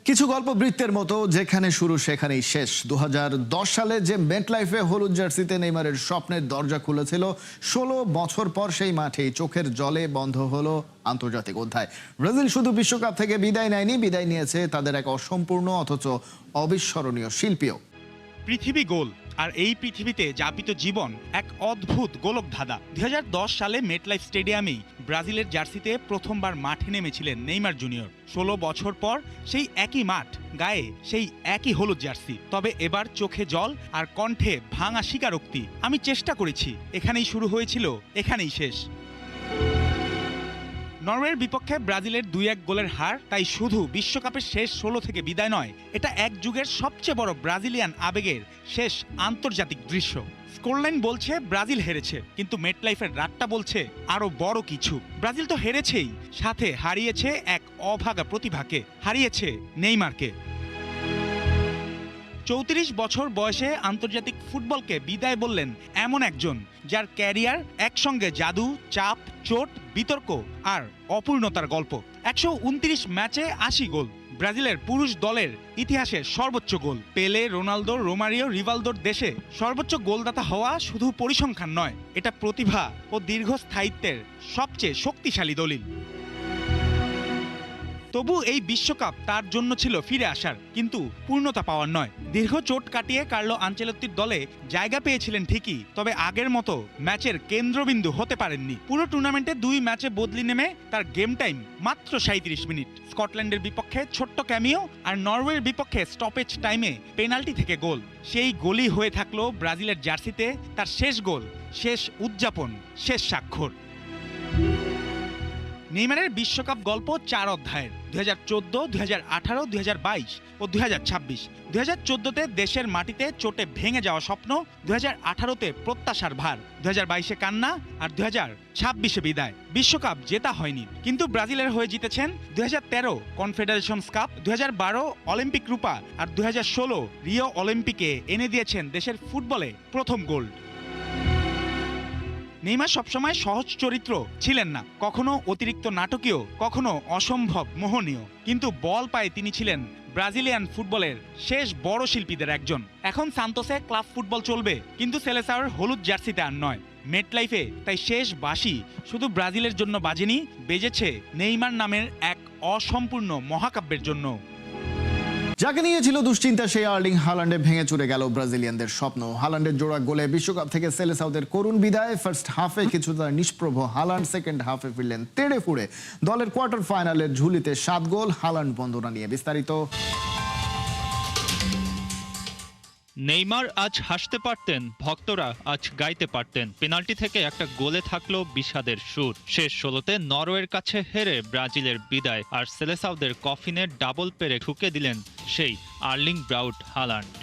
কিছু গল্প বৃত্তের মতো, যেখানে শুরু সেখানেই শেষ। 2010 সালে যে মেটলাইফে হলুদ জার্সিতে নেইমারের স্বপ্নের দরজা খুলেছিল, 16 বছর পর সেই মাঠেই চোখের জলে বন্ধ হলো আন্তর্জাতিক অধ্যায়। ব্রাজিল শুধু বিশ্বকাপ থেকে বিদায় নেয়নি, বিদায় নিয়েছে তাদের এক অসম্পূর্ণ অথচ অবিস্মরণীয় শিল্পীও। পৃথিবী গোল, আর এই পৃথিবীতে যাপিত জীবন এক অদ্ভুত গোলকধাঁধা। 2010 সালে মেটলাইফ স্টেডিয়ামেই ব্রাজিলের জার্সিতে প্রথমবার মাঠে নেমেছিলেন নেইমার জুনিয়র। 16 বছর পর সেই একই মাঠ, গায়ে সেই একই হলুদ জার্সি। তবে এবার চোখে জল আর কণ্ঠে ভাঙা স্বীকারোক্তি। আমি চেষ্টা করেছি, এখানেই শুরু হয়েছিল, এখানেই শেষ। নরওয়ের বিপক্ষে ব্রাজিলের 2-1 গোলের হার তাই শুধু বিশ্বকাপের শেষ 16 থেকে বিদায় নয়, এটা এক যুগের সবচেয়ে বড় ব্রাজিলিয়ান আবেগের শেষ আন্তর্জাতিক দৃশ্য। স্কোরলাইন বলছে ব্রাজিল হেরেছে, কিন্তু মেটলাইফের রাতটা বলছে আরো বড় কিছু। ব্রাজিল তো হেরেছেই, সাথে হারিয়েছে এক অভাগা প্রতিভাকে, হারিয়েছে নেইমারকে। 34 বছর বয়সে আন্তর্জাতিক ফুটবলকে বিদায় বললেন এমন একজন, যার ক্যারিয়ার একসঙ্গে জাদু, চাপ, চোট, বিতর্ক আর অপূর্ণতার গল্প। 129 ম্যাচে 80 গোল, ব্রাজিলের পুরুষ দলের ইতিহাসের সর্বোচ্চ গোল। পেলে, রোনালদো, রোমারিও, রিভালদোর দেশে সর্বোচ্চ গোলদাতা হওয়া শুধু পরিসংখ্যান নয়, এটা প্রতিভা ও দীর্ঘস্থায়িত্বের সবচেয়ে শক্তিশালী দলিল। তবু এই বিশ্বকাপ তার জন্য ছিল ফিরে আসার, কিন্তু পূর্ণতা পাওয়ার নয়। দীর্ঘ চোট কাটিয়ে কার্লো আনচেলত্তির দলে জায়গা পেয়েছিলেন ঠিকই, তবে আগের মতো ম্যাচের কেন্দ্রবিন্দু হতে পারেননি। পুরো টুর্নামেন্টে 2 ম্যাচে বদলি নেমে তার গেম টাইম মাত্র 37 মিনিট। স্কটল্যান্ডের বিপক্ষে ছোট্ট ক্যামিও আর নরওয়ের বিপক্ষে স্টপেজ টাইমে পেনাল্টি থেকে গোল। সেই গোলই হয়ে থাকলো ব্রাজিলের জার্সিতে তার শেষ গোল, শেষ উদযাপন, শেষ স্বাক্ষর। নেইমারের বিশ্বকাপ গল্প 4 অধ্যায়ের: 2014, 2018, 2022 ও 2026। 2014-তে দেশের মাটিতে চোটে ভেঙে যাওয়া স্বপ্ন, 2018-তে প্রত্যাশার ভার, 2022-এ কান্না, আর 2026-এ বিদায়। বিশ্বকাপ জেতা হয়নি, কিন্তু ব্রাজিলের হয়ে জিতেছেন 2013 কনফেডারেশনস কাপ, 2012 অলিম্পিক রূপা, আর 2016 রিও অলিম্পিকে এনে দিয়েছেন দেশের ফুটবলে প্রথম গোল্ড। নেইমার সবসময় সহজ চরিত্র ছিলেন না, কখনো অতিরিক্ত নাটকীয়, কখনো অসম্ভব মোহনীয়, কিন্তু বল পায়ে তিনি ছিলেন ব্রাজিলিয়ান ফুটবলের শেষ বড় শিল্পীদের একজন। এখন সান্তোসে ক্লাব ফুটবল চলবে, কিন্তু সেলেসাওয়ের হলুদ জার্সিতে আর নয়। মেটলাইফে তাই শেষ বাঁশি শুধু ব্রাজিলের জন্য বাজেনি, বেজেছে নেইমার নামের এক অসম্পূর্ণ মহাকাব্যের জন্য। যাকে নিয়ে ছিল দুশ্চিন্তা, সেই আর্লিং হালান্ডে ভেঙে চুরে গেল ব্রাজিলিয়ানদের স্বপ্ন। হালান্ডের জোড়া গোলে বিশ্বকাপ থেকে সেলেসাওদের করুণ বিদায়। ফার্স্ট হাফে কিছুটা নিষ্প্রভ হালান্ড সেকেন্ড হাফে ফিরলেন তেড়ে ফুড়ে। দলের কোয়ার্টার ফাইনালের ঝুলিতে 7 গোল। হালান্ড বন্দনা নিয়ে বিস্তারিত। নেইমার আজ হাসতে পারতেন, ভক্তরা আজ গাইতে পারতেন। পেনাল্টি থেকে একটা গোলে থাকলো বিষাদের সুর। শেষ 16-তে নরওয়ের কাছে হেরে ব্রাজিলের বিদায়, আর সেলেসাওদের কফিনে ডাবল পেরে ঠুকে দিলেন সেই আর্লিং ব্রাউট হালান্ড।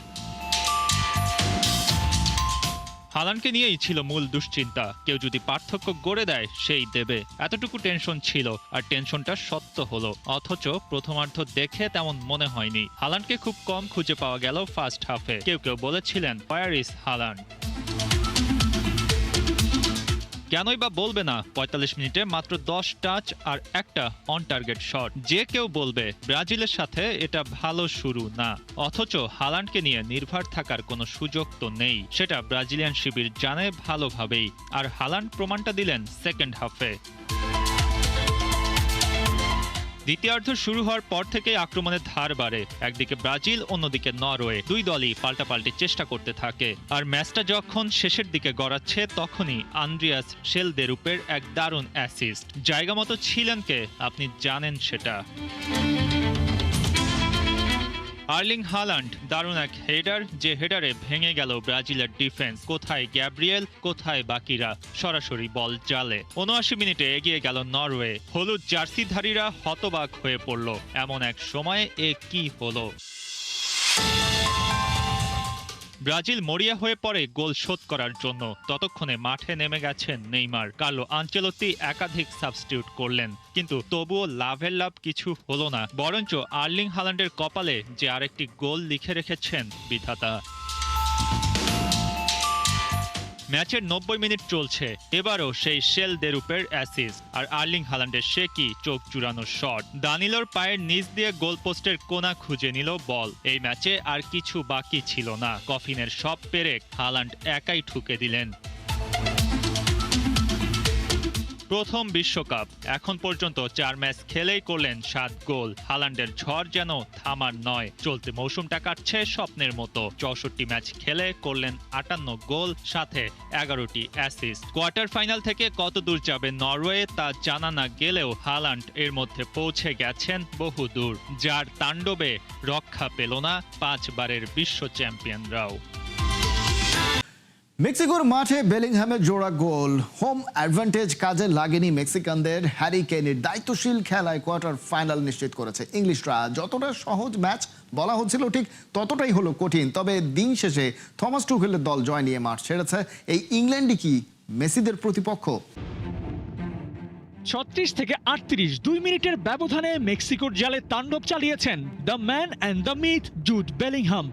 হালান্ডকে নিয়েই ছিল মূল দুশ্চিন্তা। কেউ যদি পার্থক্য গড়ে দেয় সেই দেবে, এতটুকু টেনশন ছিল। আর টেনশনটা সত্য হলো, অথচ প্রথমার্ধ দেখে তেমন মনে হয়নি। হালান্ডকে খুব কম খুঁজে পাওয়া গেল ফার্স্ট হাফে। কেউ কেউ বলেছিলেন হোয়ার ইজ হালান্ড। কেনই বা বলবে না 45 মিনিটে মাত্র 10 টাচ আর একটা অন টার্গেট শট। যে কেউ বলবে ব্রাজিলের সাথে এটা ভালো শুরু না, অথচ হালান্ডকে নিয়ে নির্ভর থাকার কোনো সুযোগ তো নেই। সেটা ব্রাজিলিয়ান শিবির জানে ভালোভাবেই, আর হালান্ড প্রমাণটা দিলেন সেকেন্ড হাফে। দ্বিতীয়ার্ধ শুরু হওয়ার পর থেকেই আক্রমণের ধার বাড়ে। একদিকে ব্রাজিল, অন্যদিকে নরওয়ে। দুই দলই পাল্টাপাল্টি চেষ্টা করতে থাকে। আর ম্যাচটা যখন শেষের দিকে গড়াচ্ছে, তখনই আন্দ্রিয়াস শেলদেরুপের এক দারুণ অ্যাসিস্ট। জায়গা মতো ছিলেন কে, আপনি জানেন সেটা। আর্লিং হালান্ড দারুণ এক হেডার, যে হেডারে ভেঙে গেল ব্রাজিলের ডিফেন্স। কোথায় গ্যাব্রিয়েল, কোথায় বাকিরা, সরাসরি বল জালে। ৭৯ মিনিটে এগিয়ে গেল নরওয়ে। হলুদ জার্সিধারীরা হতবাক হয়ে পড়ল। এমন এক সময়ে এ কি হলো? ব্রাজিল মরিয়া হয়ে পড়ে গোল শোধ করার জন্য। ততক্ষণে মাঠে নেমে গেছেন নেইমার। কার্লো আনচেলত্তি একাধিক সাবস্টিটিউট করলেন, কিন্তু তবুও লাভের লাভ কিছু হলো না। বরঞ্চ আর্লিং হালান্ডের কপালে যে আরেকটি গোল লিখে রেখেছেন বিধাতা। ম্যাচের 90 মিনিট চলছে, এবারও সেই শেল দেরুপের অ্যাসিস্ট আর আর্লিং হাল্যান্ডের সে কি চোখ জুড়ানো শট। দানিলোর পায়ের নিচ দিয়ে গোলপোস্টের কোণা খুঁজে নিল বল। এই ম্যাচে আর কিছু বাকি ছিল না, কফিনের সব পেরেক হাল্যান্ড একাই ঠুকে দিলেন। প্রথম বিশ্বকাপ, এখন পর্যন্ত 4 ম্যাচ খেলেই করলেন 7 গোল। হাল্যান্ডের ঝড় যেন থামার নয়, চলতি মৌসুমটা কাটছে স্বপ্নের মতো। 64 ম্যাচ খেলে করলেন 58 গোল, সাথে 11টি অ্যাসিস্ট। কোয়ার্টার ফাইনাল থেকে কত দূর যাবে নরওয়ে তা জানা না গেলেও হাল্যান্ড এর মধ্যে পৌঁছে গেছেন বহু দূর, যার তাণ্ডবে রক্ষা পেল না 5 বারের বিশ্ব চ্যাম্পিয়নরাও। মেক্সিকোর মাঠে বেলিংহামের জোড়া গোল, হোম অ্যাডভান্টেজ কাজে লাগেনি মেক্সিকানদের। হ্যারি কেইনের দায়িত্বশীল খেলায় কোয়ার্টার ফাইনাল নিশ্চিত করেছে ইংলিশরা। যতটা সহজ ম্যাচ বলা হচ্ছিল ঠিক ততটাই হলো কঠিন। তবে দিন শেষে থমাস টুখেলের দল জয় নিয়ে মাঠ ছেড়েছে। এই ইংল্যান্ডই কি মেসিদের প্রতিপক্ষ? 36 থেকে 38 2 মিনিটের ব্যবধানে মেক্সিকোর জালে তাণ্ডব চালিয়েছেন the man and the myth Jude Bellingham.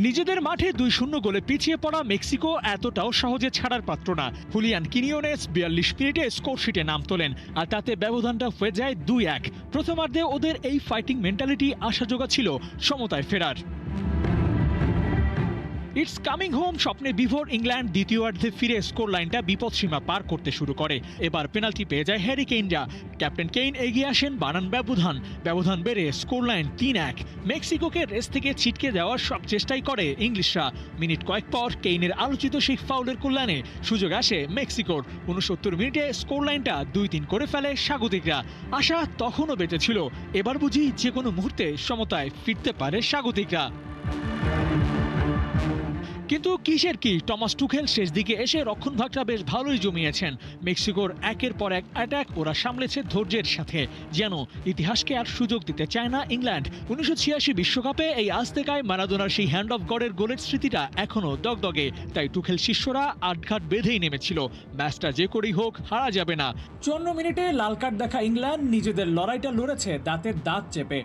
নিজেদের মাঠে 2-0 গোলে পিছিয়ে পড়া মেক্সিকো এতটাও সহজে ছাড়ার পাত্র না। হুলিয়ান কিনিওনেস 42 মিনিটে স্কোরশিটে নাম তোলেন, আর তাতে ব্যবধানটা হয়ে যায় 2-1। প্রথমার্ধে ওদের এই ফাইটিং মেন্টালিটি আশা জোগাচ্ছিল সমতায় ফেরার। ইটস কামিং হোম স্বপ্নে বিভোর ইংল্যান্ড দ্বিতীয়ার্ধে ফিরে স্কোর লাইনটা বিপদসীমা পার করতে শুরু করে। এবার পেনাল্টি পেয়ে যায় হ্যারি কেইনরা। ক্যাপ্টেন কেইন এগিয়ে আসেন, বাড়ান ব্যবধান বেড়ে স্কোর লাইন 3-1। মেক্সিকোকে রেস থেকে ছিটকে দেওয়ার সব চেষ্টাই করে ইংলিশরা। মিনিট কয়েক পর কেইনের আলোচিত সেই ফাউলের কল্যাণে সুযোগ আসে মেক্সিকোর। 69 মিনিটে স্কোর লাইনটা 2-3 করে ফেলে স্বাগতিকরা। আশা তখনও বেঁচে ছিল, এবার বুঝি যে কোনো মুহূর্তে সমতায় ফিরতে পারে স্বাগতিকরা। কিন্তু কিসের কি, টমাস টুখেল শেষ দিকে এসে রক্ষণভাগটা বেশ ভালোই জমিয়েছেন। মেক্সিকোর একের পর এক অ্যাটাক ওরা সামলেছে ধৈর্যের সাথে, যেন ইতিহাসকে আর সুযোগ দিতে চায় না ইংল্যান্ড। 1986 বিশ্বকাপে এই আজতেকায় মারাদোনার সেই হ্যান্ড অফ গডের গোলের স্মৃতিটা এখনো দগদগে। তাই টুখেল শিষ্যরা আটঘাট বেঁধেই নেমেছিল, ম্যাচটা যে করেই হোক হারা যাবে না। 54 মিনিটে লাল কার্ড দেখা ইংল্যান্ড নিজেদের লড়াইটা লড়েছে দাঁতের দাঁত চেপে।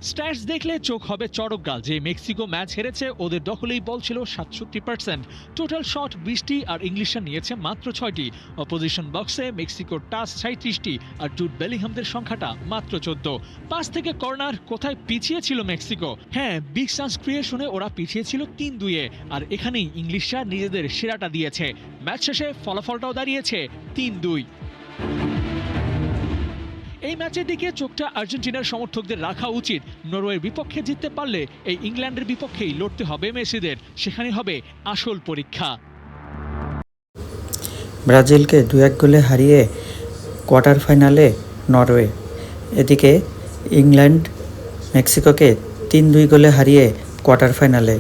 স্ট্যাটস দেখলে চোখ হবে চড়কগাল যে মেক্সিকো ম্যাচ হেরেছে ওদের দখলেই বল ছিল 67%, টোটাল শট 20টি আর ইংলিশরা নিয়েছে মাত্র 6টি। অপোজিশন বক্সে মেক্সিকোর টাচ 37টি আর জুড বেলিংহামদের সংখ্যাটা মাত্র 14। পাস থেকে কর্নার কোথায় পিছিয়ে ছিল মেক্সিকো? হ্যাঁ, বিগ চান্স ক্রিয়েশনে ওরা পিছিয়ে ছিল 3-2-এ, আর এখানেই ইংলিশরা নিজেদের সেরাটা দিয়েছে। ম্যাচ শেষে ফলাফলটাও দাঁড়িয়েছে 3-2। এই ম্যাচের দিকে চোখটা আর্জেন্টিনার সমর্থকদের রাখা উচিত। নরওয়ের বিপক্ষে জিততে পারলে এই ইংল্যান্ডের বিপক্ষেই লড়তে হবে মেসিদের, সেখানে হবে আসল পরীক্ষা। ব্রাজিলকে 2-1 গোলে হারিয়ে কোয়ার্টার ফাইনালে নরওয়ে, এদিকে ইংল্যান্ড মেক্সিকোকে 3-2 গোলে হারিয়ে কোয়ার্টার ফাইনালে।